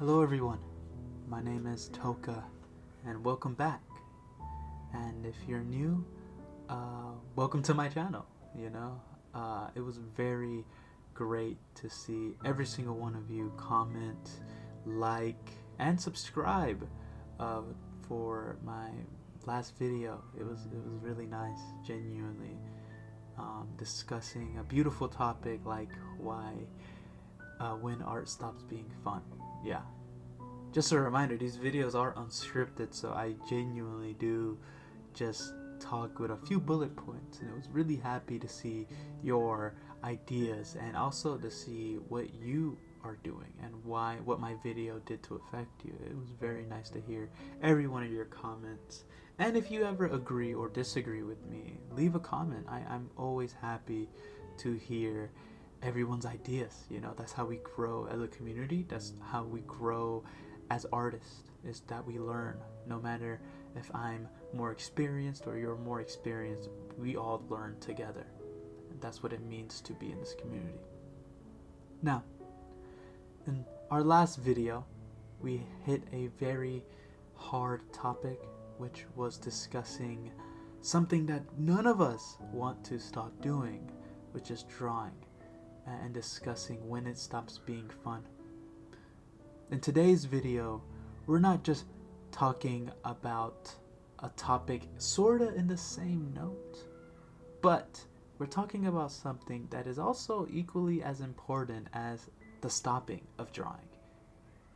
Hello everyone, my name is Toka and welcome back. And if you're new, welcome to my channel. It was very great to see every single one of you comment, like, and subscribe for my last video. It was really nice, genuinely, discussing a beautiful topic like why when art stops being fun. Yeah, just a reminder, these videos are unscripted, so I genuinely do just talk with a few bullet points, and I was really happy to see your ideas and also to see what you are doing and what my video did to affect you. It was very nice to hear every one of your comments, and if you ever agree or disagree with me, leave a comment. I'm always happy to hear everyone's ideas. That's how we grow as a community. That's how we grow as artists, is that we learn. No matter if I'm more experienced or you're more experienced, we all learn together. And that's what it means to be in this community. Now, in our last video, we hit a very hard topic, which was discussing something that none of us want to stop doing, which is drawing, and discussing when it stops being fun. In today's video, we're not just talking about a topic sorta in the same note, but we're talking about something that is also equally as important as the stopping of drawing,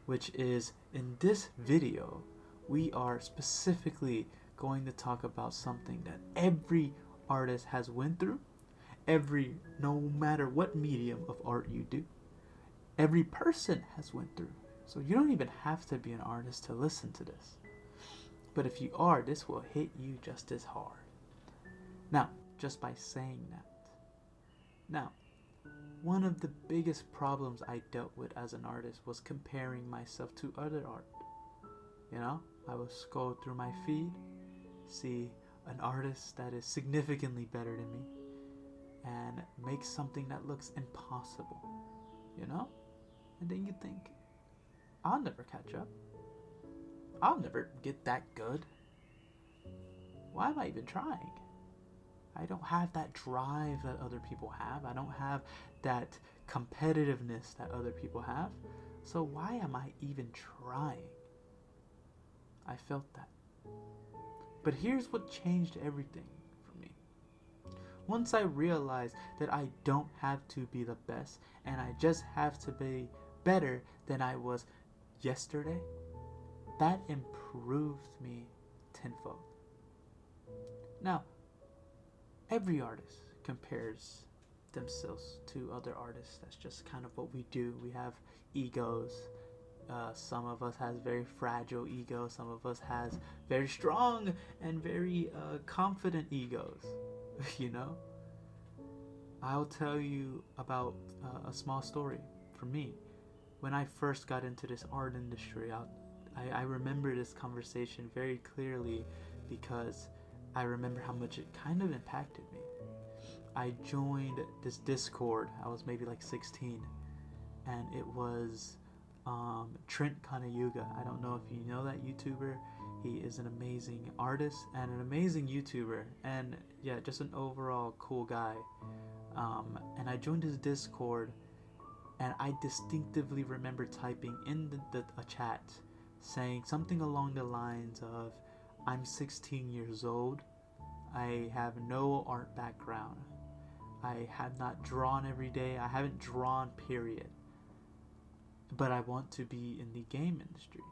which is, in this video, we are specifically going to talk about something that every artist has went through. No matter what medium of art you do, every person has went through. So you don't even have to be an artist to listen to this. But if you are, this will hit you just as hard. Now, just by saying that. Now, one of the biggest problems I dealt with as an artist was comparing myself to other art. I would scroll through my feed, see an artist that is significantly better than me, and make something that looks impossible, and then you think, I'll never catch up, I'll never get that good, why am I even trying? I don't have that drive that other people have, I don't have that competitiveness that other people have, so why am I even trying? I felt that. But here's what changed everything. Once I realized that I don't have to be the best, and I just have to be better than I was yesterday, that improved me tenfold. Now, every artist compares themselves to other artists. That's just kind of what we do. We have egos. Some of us has very fragile egos. Some of us has very strong and very confident egos. I'll tell you about a small story for me. When I first got into this art industry, I remember this conversation very clearly because I remember how much it kind of impacted me. I joined this Discord. I was maybe like 16, and it was Trent Kanayuga. I don't know if you know that YouTuber. He is an amazing artist and an amazing YouTuber, and yeah, just an overall cool guy. And I joined his Discord, and I distinctively remember typing in a chat saying something along the lines of, I'm 16 years old, I have no art background, I have not drawn every day, I haven't drawn period, but I want to be in the game industry.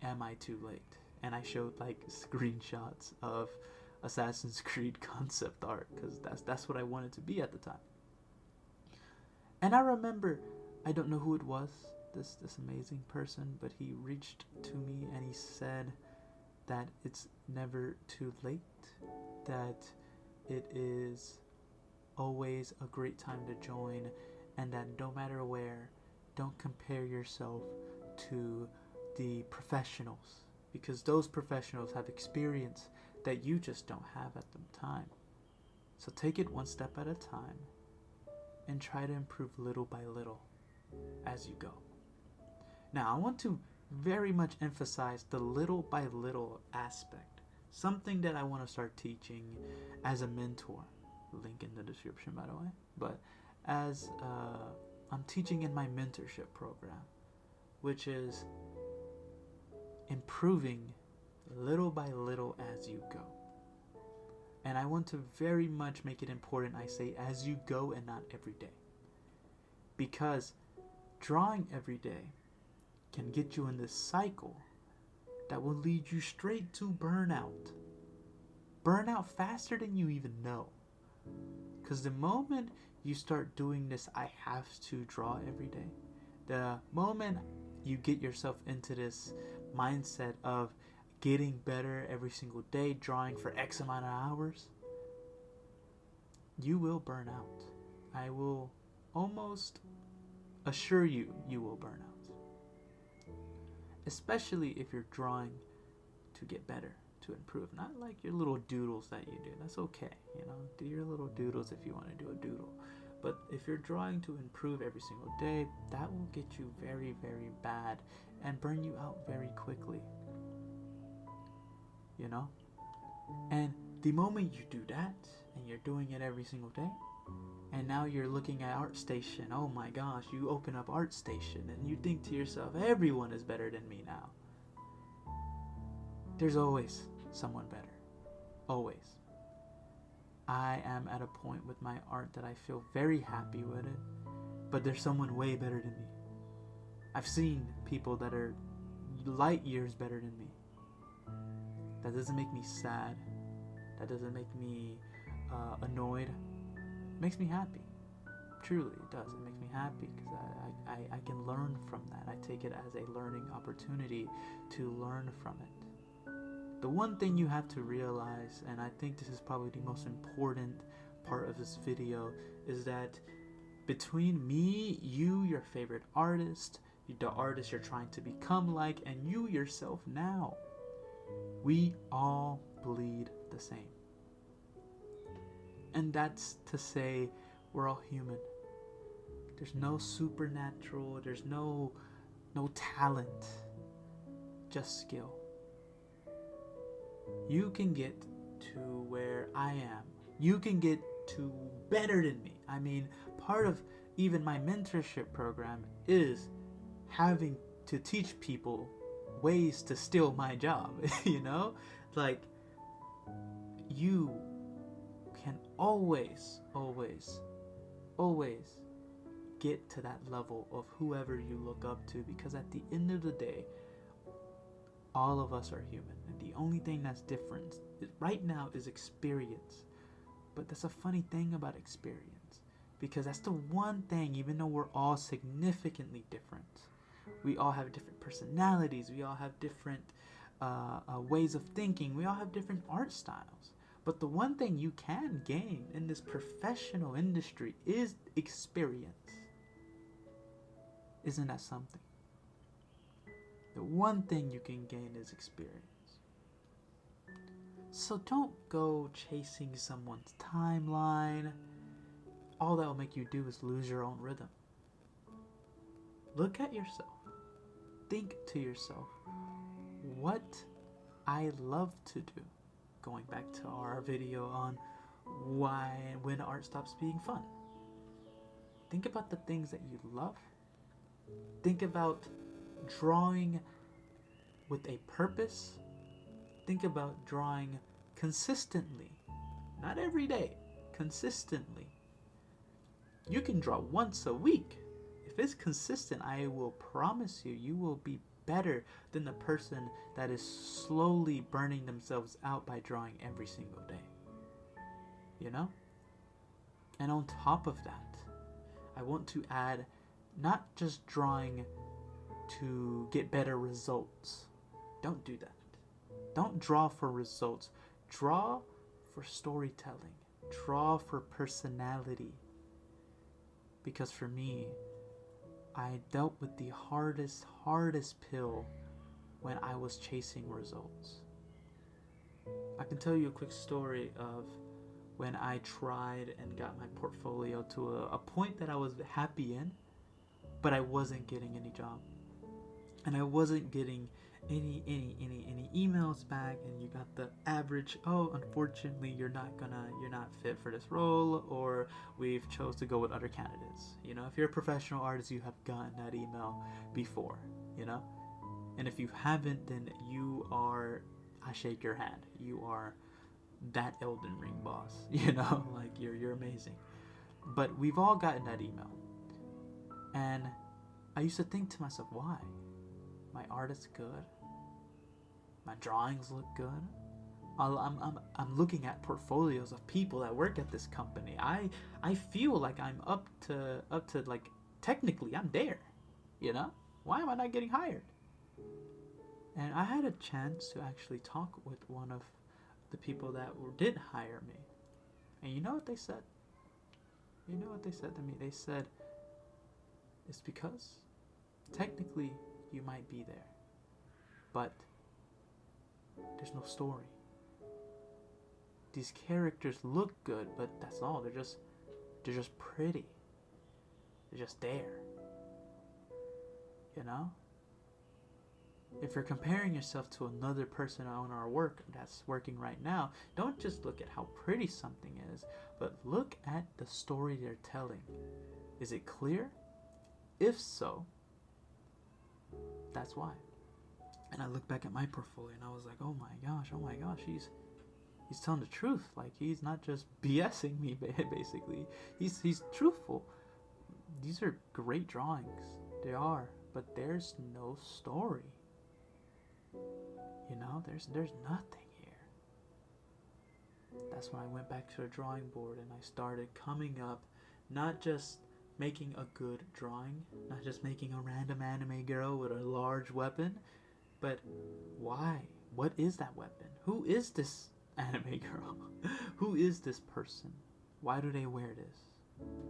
Am I too late? And I showed like screenshots of Assassin's Creed concept art, because that's what I wanted to be at the time. And I remember, I don't know who it was, this amazing person, but he reached to me and he said that it's never too late, that it is always a great time to join, and that no matter where, don't compare yourself to the professionals, because those professionals have experience that you just don't have at the time. So take it one step at a time and try to improve little by little as you go. Now, I want to very much emphasize the little by little aspect. Something that I want to start teaching as a mentor. Link in the description, by the way. But as I'm teaching in my mentorship program, which is improving little by little as you go. And I want to very much make it important I say as you go and not every day. Because drawing every day can get you in this cycle that will lead you straight to burnout. Burnout faster than you even know. Because the moment you start doing this, I have to draw every day, the moment you get yourself into this mindset of getting better every single day, drawing for X amount of hours, you will burn out. I will almost assure you, you will burn out. Especially if you're drawing to get better, to improve. Not like your little doodles that you do. That's okay, do your little doodles if you want to do a doodle. But if you're drawing to improve every single day, that will get you very, very bad and burn you out very quickly. And the moment you do that, and you're doing it every single day, and now you're looking at ArtStation, oh my gosh, you open up ArtStation and you think to yourself, everyone is better than me now. There's always someone better. Always. I am at a point with my art that I feel very happy with it, but there's someone way better than me. I've seen people that are light years better than me. That doesn't make me sad. That doesn't make me annoyed. It makes me happy. Truly, it does. It makes me happy because I can learn from that. I take it as a learning opportunity to learn from it. The one thing you have to realize, and I think this is probably the most important part of this video, is that between me, you, your favorite artist, the artist you're trying to become like, and you yourself now, we all bleed the same. And that's to say we're all human. There's no supernatural, there's no talent, just skill. You can get to where I am. You can get to better than me. I mean, part of even my mentorship program is having to teach people ways to steal my job, Like, you can always get to that level of whoever you look up to, because at the end of the day, all of us are human, and the only thing that's different right now is experience. But that's a funny thing about experience, because that's the one thing, even though we're all significantly different, we all have different personalities, we all have different ways of thinking, we all have different art styles. But the one thing you can gain in this professional industry is experience. Isn't that something? The one thing you can gain is experience. So don't go chasing someone's timeline. All that will make you do is lose your own rhythm. Look at yourself. Think to yourself, what I love to do. Going back to our video on when art stops being fun. Think about the things that you love. Think about drawing with a purpose. Think about drawing consistently. Not every day, consistently. You can draw once a week. If it's consistent, I will promise you, you will be better than the person that is slowly burning themselves out by drawing every single day. And on top of that, I want to add not just drawing to get better results. Don't do that. Don't draw for results. Draw for storytelling. Draw for personality. Because for me, I dealt with the hardest pill when I was chasing results. I can tell you a quick story of when I tried and got my portfolio to a point that I was happy in, but I wasn't getting any job. and I wasn't getting any emails back, and you got the average, oh, unfortunately you're not fit for this role, or we've chose to go with other candidates. If you're a professional artist, you have gotten that email before, and if you haven't, then I shake your hand. You are that Elden Ring boss, like you're amazing. But we've all gotten that email, and I used to think to myself, why? My art is good. My drawings look good. I'm looking at portfolios of people that work at this company. I feel like I'm up to like, technically I'm there. Why am I not getting hired? And I had a chance to actually talk with one of the people that did hire me. And you know what they said? You know what they said to me? They said, it's because technically you might be there, but there's no story. These characters look good, but that's all. They're just pretty. They're just there. If you're comparing yourself to another person on our work that's working right now, don't just look at how pretty something is, but look at the story they're telling. Is it clear? If so, that's why. And I look back at my portfolio and I was like, oh my gosh, he's telling the truth. Like, he's not just BSing me, basically. He's truthful. These are great drawings. They are, but there's no story. There's nothing here. That's when I went back to the drawing board and I started coming up, not just making a good drawing, not just making a random anime girl with a large weapon, but why? What is that weapon? Who is this anime girl? Who is this person? Why do they wear this?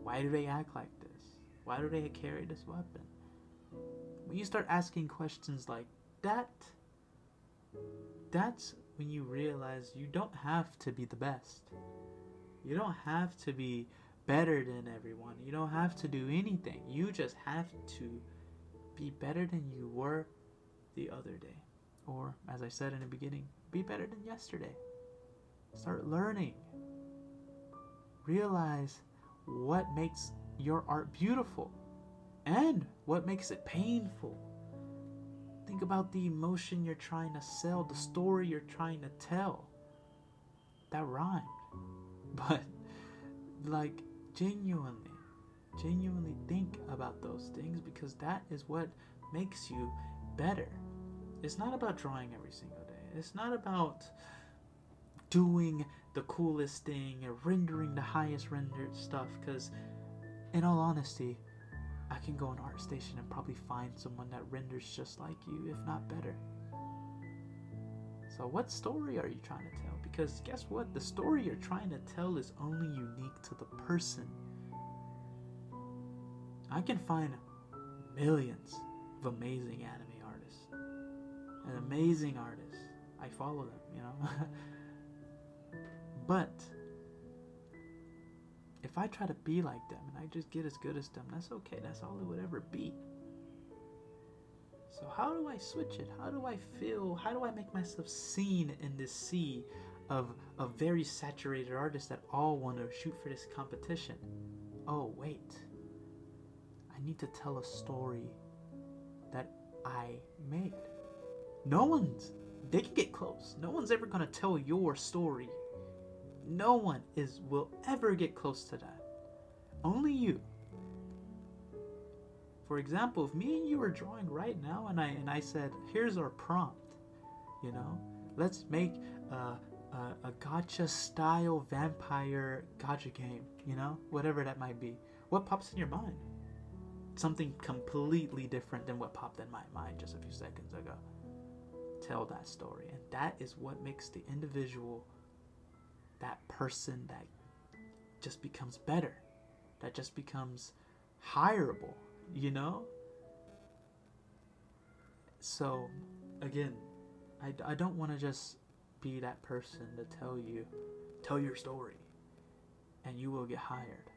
Why do they act like this? Why do they carry this weapon? When you start asking questions like that, that's when you realize you don't have to be the best. You don't have to be better than everyone. You don't have to do anything. You just have to be better than you were the other day. Or, as I said in the beginning, be better than yesterday. Start learning. Realize what makes your art beautiful and what makes it painful. Think about the emotion you're trying to sell, the story you're trying to tell. That rhymed. But, like, genuinely think about those things, because that is what makes you better. It's not about drawing every single day. It's not about doing the coolest thing or rendering the highest rendered stuff, because in all honesty, I can go on ArtStation and probably find someone that renders just like you, if not better. So what story are you trying to tell? Because guess what? The story you're trying to tell is only unique to the person. I can find millions of amazing anime artists and amazing artists. I follow them, But if I try to be like them and I just get as good as them, that's okay. That's all it would ever be. So how do I switch it? How do I feel? How do I make myself seen in this sea of very saturated artists that all want to shoot for this competition? Oh, wait. I need to tell a story that I made. They can get close. No one's ever going to tell your story. No one will ever get close to that. Only you. For example, if me and you were drawing right now and I said, here's our prompt, let's make a gacha style vampire gacha game, whatever that might be. What pops in your mind? Something completely different than what popped in my mind just a few seconds ago. Tell that story. And that is what makes the individual, that person, that just becomes better, that just becomes hireable, So, again, I don't want to just be that person to tell your story and you will get hired.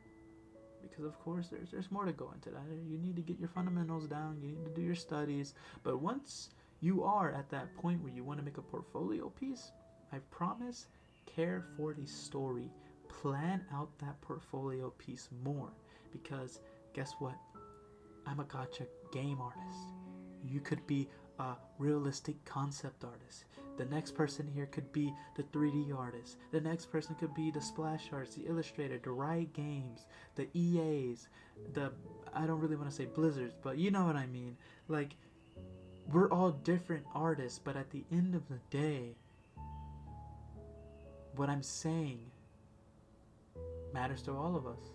because of course there's more to go into that. You need to get your fundamentals down, you need to do your studies. But once you are at that point where you want to make a portfolio piece, I promise, care for the story. Plan out that portfolio piece more, because guess what? I'm a gotcha game artist. You could be a realistic concept artist. The next person here could be the 3D artist. The next person could be the splash artist, the illustrator, the Riot Games, the EAs, I don't really want to say Blizzards, but you know what I mean. Like, we're all different artists, but at the end of the day, what I'm saying matters to all of us.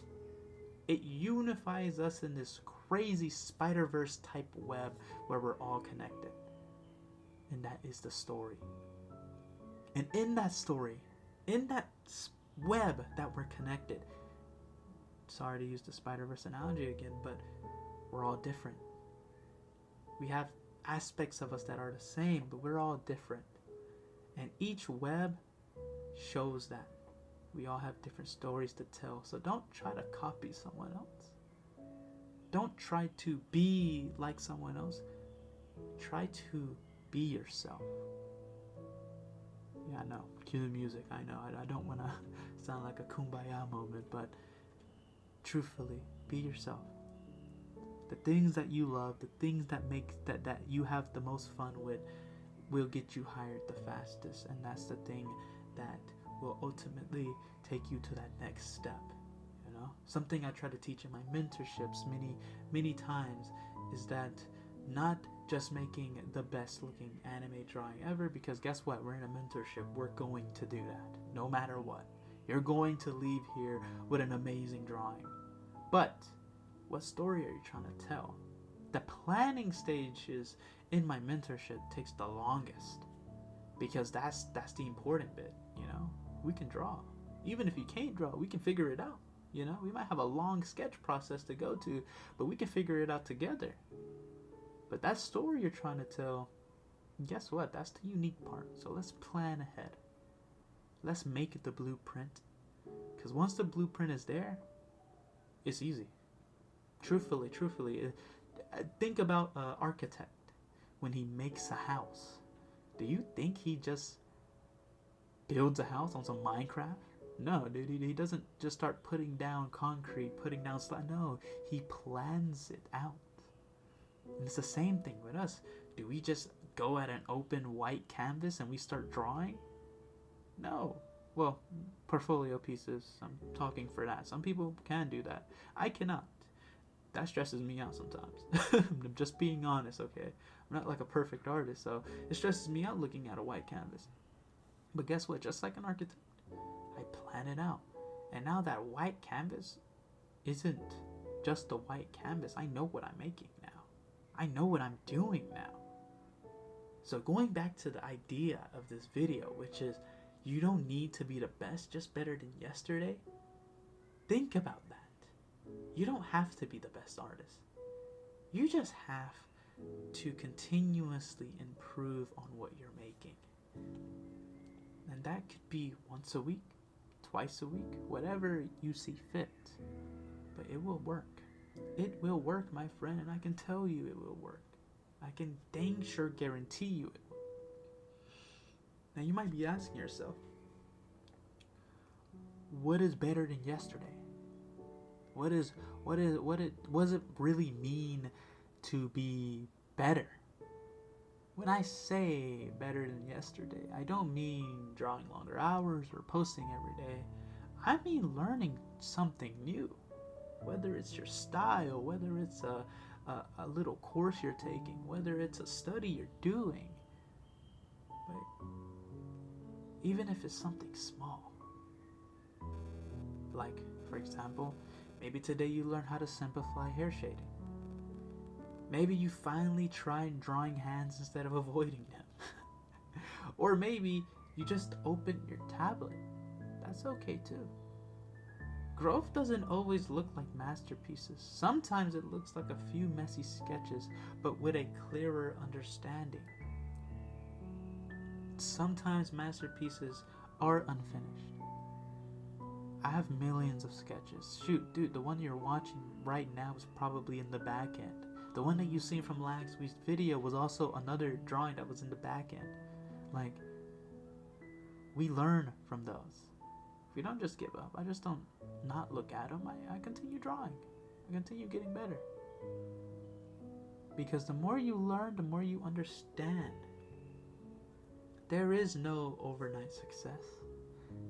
It unifies us in this crazy Spider-Verse type web where we're all connected. And that is the story. And in that story, in that web that we're connected, sorry to use the Spider-Verse analogy again, but we're all different. We have aspects of us that are the same, but we're all different. And each web shows that. We all have different stories to tell. So don't try to copy someone else. Don't try to be like someone else. Try to be yourself. Yeah, I know. Cue the music. I know. I don't want to sound like a kumbaya moment, but truthfully, be yourself. The things that you love, the things that make that you have the most fun with, will get you hired the fastest, and that's the thing that will ultimately take you to that next step. You know, something I try to teach in my mentorships many times is that not just making the best looking anime drawing ever, because guess what, we're in a mentorship, we're going to do that no matter what. You're going to leave here with an amazing drawing, but what story are you trying to tell? The planning stages in my mentorship takes the longest, because that's the important bit. You know, we can draw. Even if you can't draw, we can figure it out. You know, we might have a long sketch process to go to, but we can figure it out together. But that story you're trying to tell, guess what? That's the unique part. So let's plan ahead. Let's make it the blueprint. Because once the blueprint is there, it's easy. Truthfully, think about an architect when he makes a house. Do you think he just builds a house on some Minecraft? No, dude, he doesn't just start putting down concrete, putting down slab. No, he plans it out. And it's the same thing with us. Do we just go at an open white canvas and we start drawing? No. Well, portfolio pieces, I'm talking for that. Some people can do that. I cannot. That stresses me out sometimes. I'm just being honest, okay? I'm not like a perfect artist, so it stresses me out looking at a white canvas. But guess what? Just like an architect, I plan it out. And now that white canvas isn't just a white canvas. I know what I'm making now. I know what I'm doing now. So going back to the idea of this video, which is you don't need to be the best, just better than yesterday. Think about that. You don't have to be the best artist. You just have to continuously improve on what you're making. And that could be once a week, twice a week, whatever you see fit. But it will work. It will work, my friend, and I can tell you it will work. I can dang sure guarantee you it will. Now you might be asking yourself, what is better than yesterday? What does it really mean to be better? When I say better than yesterday, I don't mean drawing longer hours or posting every day. I mean learning something new. Whether it's your style, whether it's a little course you're taking, whether it's a study you're doing. But even if it's something small. Like, for example, maybe today you learn how to simplify hair shading. Maybe you finally tried drawing hands instead of avoiding them. Or maybe you just opened your tablet. That's okay too. Growth doesn't always look like masterpieces. Sometimes it looks like a few messy sketches, but with a clearer understanding. Sometimes masterpieces are unfinished. I have millions of sketches. Shoot, dude, the one you're watching right now is probably in the back end. The one that you seen from last week's video was also another drawing that was in the back end. Like, we learn from those. We don't just give up. I just don't not look at them. I continue drawing. I continue getting better. Because the more you learn, the more you understand. There is no overnight success,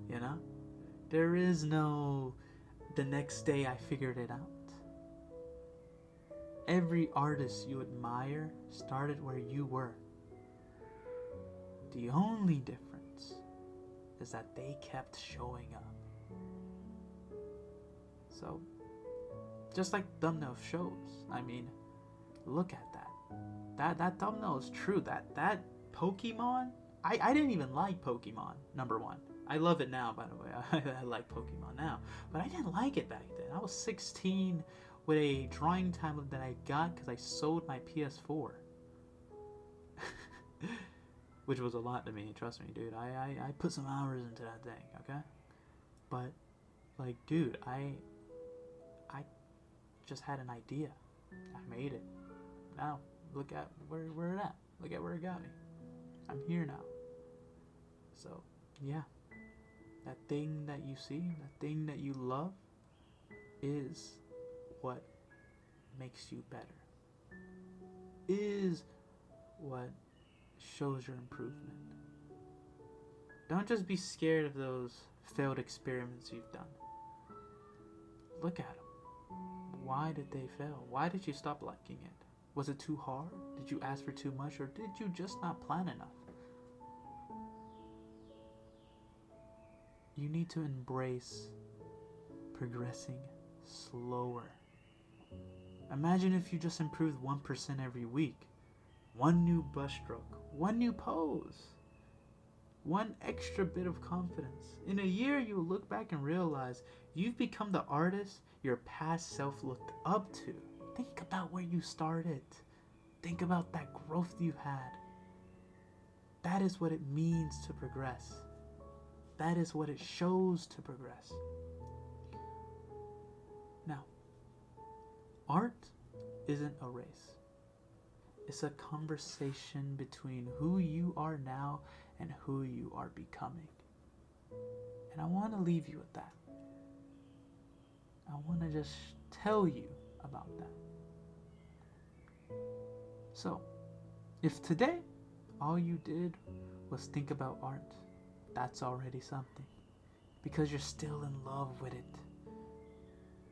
you know? There is no the next day I figured it out. Every artist you admire started where you were. The only difference is that they kept showing up. So, just like thumbnail shows, I mean, look at that. That thumbnail is true. That Pokemon, I didn't even like Pokemon, number one. I love it now, by the way. I like Pokemon now. But I didn't like it back then. I was 16 with a drawing tablet that I got because I sold my PS4. Which was a lot to me, trust me, dude. I put some hours into that thing, okay? But, like, dude, I just had an idea. I made it. Now, look at where it at. Look at where it got me. I'm here now. So, yeah. That thing that you see, that thing that you love, is what makes you better. Is what shows your improvement. Don't just be scared of those failed experiments you've done. Look at them. Why did they fail? Why did you stop liking it? Was it too hard? Did you ask for too much? Or did you just not plan enough? You need to embrace progressing slower. Imagine if you just improved 1% every week. One new brushstroke, one new pose, one extra bit of confidence. In a year, you will look back and realize you've become the artist your past self looked up to. Think about where you started. Think about that growth you had. That is what it means to progress. That is what it shows to progress. Now, art isn't a race. It's a conversation between who you are now and who you are becoming. And I want to leave you with that. I want to just tell you about that. So, if today all you did was think about art, that's already something. Because you're still in love with it.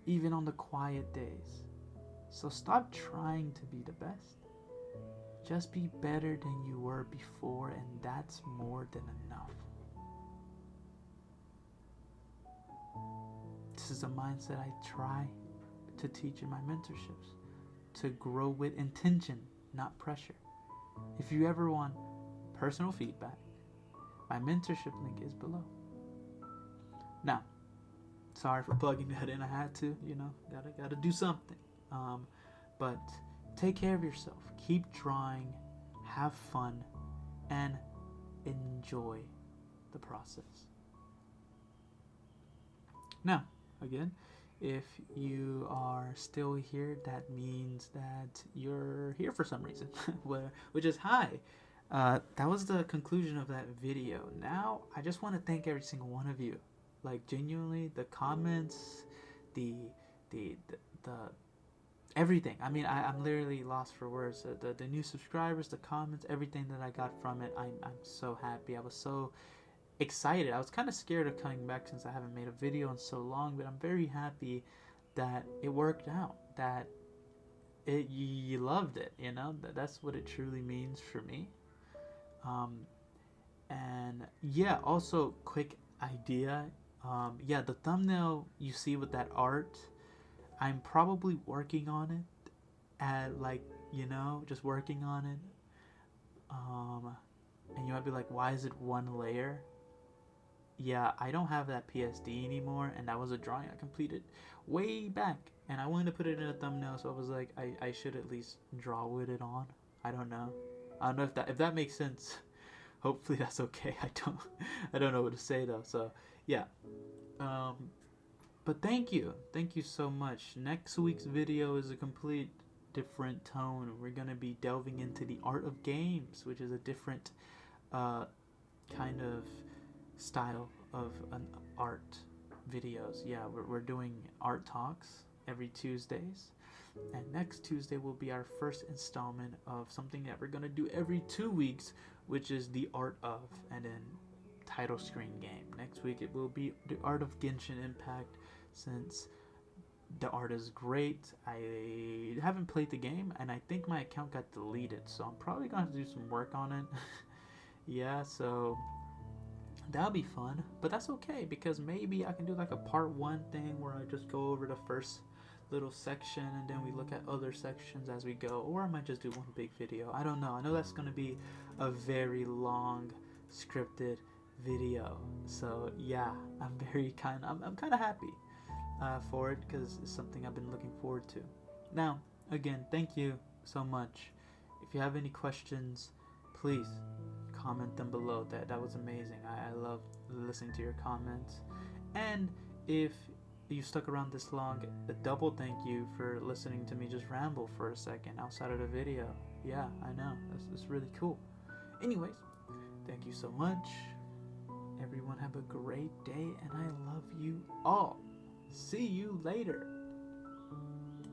Even on the quiet days. So stop trying to be the best. Just be better than you were before, and that's more than enough. This is a mindset I try to teach in my mentorships. To grow with intention, not pressure. If you ever want personal feedback, my mentorship link is below. Now, sorry for plugging that in. I had to, gotta do something. But take care of yourself. Keep drawing, have fun, and enjoy the process. Now, again, if you are still here, that means that you're here for some reason, which is hi. That was the conclusion of that video. Now, I just want to thank every single one of you. Like, genuinely, the comments, the everything. I mean, I'm literally lost for words. The new subscribers, the comments, everything that I got from it, I'm so happy. I was so excited. I was kind of scared of coming back since I haven't made a video in so long, but I'm very happy that it worked out. That you loved it. That's what it truly means for me. And yeah, also quick idea. The thumbnail you see with that art, I'm probably working on it at just working on it. And you might be like, why is it one layer? Yeah, I don't have that PSD anymore, and that was a drawing I completed way back, and I wanted to put it in a thumbnail, so I was like, I should at least draw with it on. I don't know if that makes sense. Hopefully that's okay. I don't know what to say though. So yeah, But thank you so much. Next week's video is a complete different tone. We're gonna be delving into the art of games, which is a different uh, kind of style of an art videos. Yeah, we're doing art talks every Tuesdays, and next Tuesday will be our first installment of something that we're gonna do every 2 weeks, which is the art of, and then title screen game. Next week it will be the art of Genshin Impact, since the art is great. I haven't played the game, and I think my account got deleted, so I'm probably gonna have to do some work on it. Yeah, so that'll be fun, but that's okay because maybe I can do like a part one thing where I just go over the first little section and then we look at other sections as we go, or I might just do one big video. I don't know. I know that's gonna be a very long scripted video, so yeah, I'm kind of happy for it because it's something I've been looking forward to. Now, again, thank you so much. If you have any questions, please comment them below. That was amazing. I love listening to your comments. And if you stuck around this long, a double thank you for listening to me just ramble for a second outside of the video. Yeah, I know. That's really cool. Anyways, thank you so much. Everyone have a great day, and I love you all. See you later.